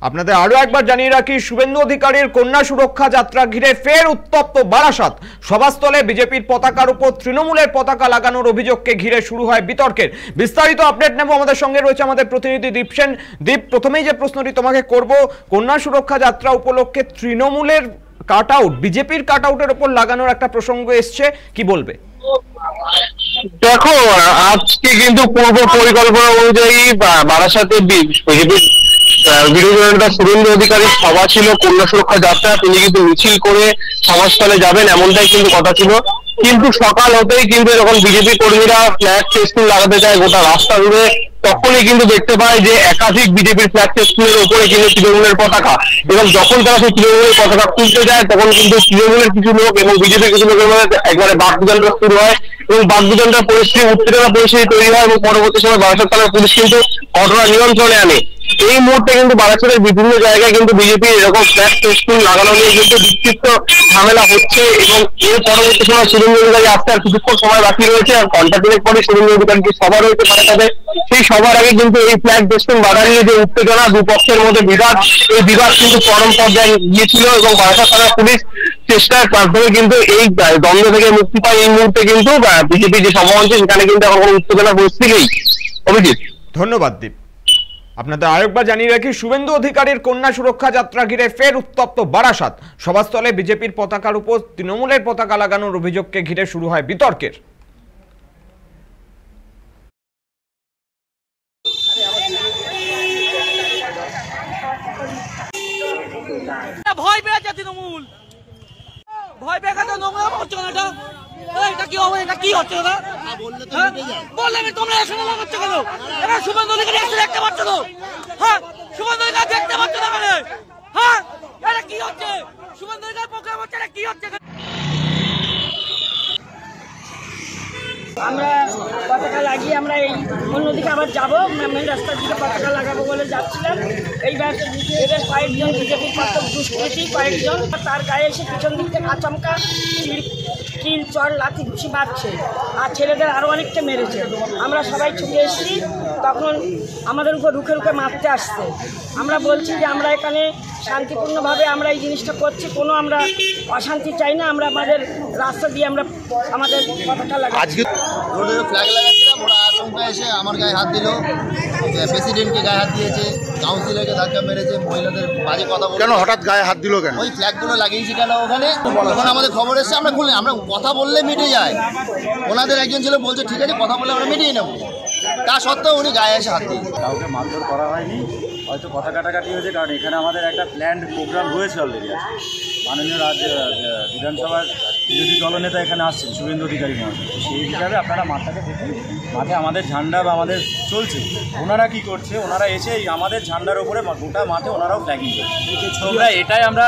আপনাদের আরো একবার জানিয়ে রাখি, শুভেন্দু অধিকারীর কন্যা সুরক্ষা যাত্রা ঘিরে ফের উত্তপ্ত বারাসাত। সভাস্থলে বিজেপির পতাকার উপর তৃণমূলের পতাকা লাগানোর অভিযোগকে ঘিরে শুরু হয় বিতর্কের। বিস্তারিত আপডেট নেব, আমাদের সঙ্গে রয়েছে আমাদের প্রতিনিধি দীপ সেন। দীপ, প্রথমেই যে প্রশ্নটি তোমাকে করব, কন্যা সুরক্ষা যাত্রা উপলক্ষে তৃণমূলের কাট আউট বিজেপির কাট আউটের উপর লাগানোর একটা প্রসঙ্গ এসছে, কি বলবে? দেখো, আজকে কিন্তু পূর্ব পরিকল্পনা অনুযায়ী বারাসাতে বিজেপির বিরোধী নেতা শুভেন্দু অধিকারীর সভা ছিল কন্যা সুরক্ষা যাত্রা। তিনি কিন্তু মিছিল করে সভাস্থলে যাবেন এমনটাই কিন্তু কথা ছিল, কিন্তু সকাল হতেই কিন্তু যখন বিজেপি কর্মীরা ফ্ল্যাগ ফেস্টুন লাগাতে যায় গোটা রাস্তা জুড়ে, তখনই কিন্তু দেখতে পায় যে একাধিক বিজেপির ফ্ল্যাগ ফেস্টুনের উপরে কিন্তু তৃণমূলের পতাকা, এবং যখন তারা সেই তৃণমূলের পতাকা তুলতে যায় তখন কিন্তু তৃণমূলের কিছু লোক এবং বিজেপির কিছু লোকের মধ্যে একবারে বাকবিতণ্ডা শুরু হয় এবং বাকবিতণ্ডার পরিস্থিতি উত্তেজনা পরিস্থিতি তৈরি হয় এবং পরবর্তী সময় বারাসাত থানার পুলিশ কিন্তু ঘটনা নিয়ন্ত্রণে আনে। এই মুহূর্তে কিন্তু বারাসাতের বিভিন্ন জায়গায় কিন্তু বিজেপি এরকম ফ্ল্যাগ ফেস্টুন লাগানো নিয়ে কিন্তু বিক্ষিপ্ত ঝামেলা হচ্ছে, এবং এর পরবর্তী সময় শুভেন্দু অধিকারী আসতে আর কিছুক্ষণ সময় বাকি রয়েছে। আর ঘন্টা তিনেক পরে শুভেন্দু অধিকারী সভা রয়েছে বারাসাতে, সেই সবার আগে কিন্তু এই ফ্ল্যাগ ফেস্টুন বাধা নিয়ে যে উত্তেজনা, দুপক্ষের মধ্যে বিবাদ, এই বিবাদ কিন্তু চরম পর্যায়ে গিয়েছিল এবং বারাসাত থানার পুলিশ চেষ্টার মাধ্যমে কিন্তু এই দ্বন্দ্ব থেকে মুক্তি পায়। এই মুহূর্তে কিন্তু বিজেপি যে সভা হচ্ছে সেখানে কিন্তু এখন কোনো উত্তেজনা পরিস্থিতি নেই। অভিজিৎ, ধন্যবাদ দীপ। আপনাদের আরেকবার জানিয়ে রাখি, শুভেন্দু অধিকারীর কন্যা সুরক্ষা যাত্রা ঘিরে ফের উত্তপ্ত বারাসাত। সভাস্থলে বিজেপির পতাকার উপর তৃণমূলের পতাকা লাগানোর অভিযোগকে ঘিরে শুরু হয় বিতর্কের। ভয় পেয়েছে তৃণমূল, ভয় পেয়ে গেছে। নোংরা হচ্ছে না এটা, এটা কি হবে? এটা কি হচ্ছে না বললে তোমরা একসঙ্গে লাগাচ্ছ কেন? এটা শুভেন্দু অধিকারী এসে দেখতে পাচ্ছ তো? হ্যাঁ, শুভেন্দু অধিকারী দেখতে পাচ্ছ না কেন? হ্যাঁ, এটা কি হচ্ছে? শুভেন্দু অধিকারী প্রোগ্রাম হচ্ছে, এটা কি হচ্ছে? আমরা পতাকা লাগিয়ে আমরা এই অন্যদিকে আবার যাবো, মেন রাস্তার দিকে পতাকা লাগাবো বলে যাচ্ছিলাম। এইবার এদের কয়েকজন বিজেপির কত দুষ্কৃতী কয়েকজন তার গায়ে এসে পিছন দিক থেকে আচমকা কিল চর লাথি ঘুষি মারছে, আর ছেলেদের আরও অনেকটা মেরেছে। আমরা সবাই ছুটে এসেছি, তখন আমাদের উপর রুখে রুখে মারতে আসছে। আমরা বলছি যে আমরা এখানে শান্তিপূর্ণভাবে আমরা এই জিনিসটা করছি, কোনো আমরা অশান্তি চাই না। আমরা আমাদের রাস্তা দিয়ে আমরা আমাদের পতাকা লাগাচ্ছি। ফ্ল্যাগ লাগাচ্ছিলাম, ওরা আচমকা এসে আমার গায়ে হাত দিল, প্রেসিডেন্টকে গায়ে হাত দিয়েছে, কাউন্সিলরকে ধাক্কা মেরেছে, মহিলাদের বাজে কথা বলে। কেন হঠাৎ গায়ে হাত দিল কেন? ওই ফ্ল্যাগগুলো লাগিয়েছি কেন ওখানে, তখন আমাদের খবর এসছে। আমরা খুললে আমরা কথা বললে মিটে যায়, ওনাদের একজন ছিল বলছে ঠিক আছে কথা বললে আমরা মিটিয়ে নেবো, তা সত্ত্বেও উনি গায়ে এসে হাত দিয়েছে। কাউকে মারধর করা হয়নি, হয়তো কথা কাটাকাটি হয়েছে, কারণ এখানে আমাদের একটা প্ল্যান্ড প্রোগ্রাম রয়েছে অলরেডি। মাননীয় বিধানসভার বিরোধী দলনেতা এখানে আসছেন শুভেন্দু অধিকারী মহাশয়, সেই হিসাবে আপনারা মাঠটাকে দেখুন, মাঠে আমাদের ঝান্ডা বা আমাদের চলছে। ওনারা কি করছে, ওনারা এসে আমাদের ঝান্ডার ওপরে গোটা মাঠে ওনারাও ফ্ল্যাগিং করছে। তো এটাই আমরা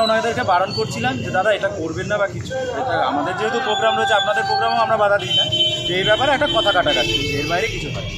ওনাদেরকে বারণ করছিলাম যে দাদা এটা করবেন না বা কিছু, এটা আমাদের যেহেতু প্রোগ্রাম রয়েছে, আপনাদের প্রোগ্রামও আমরা বাধা দিই না, যে এই ব্যাপারে একটা কথা কাটাকাটি, এর বাইরে কিছু হয়।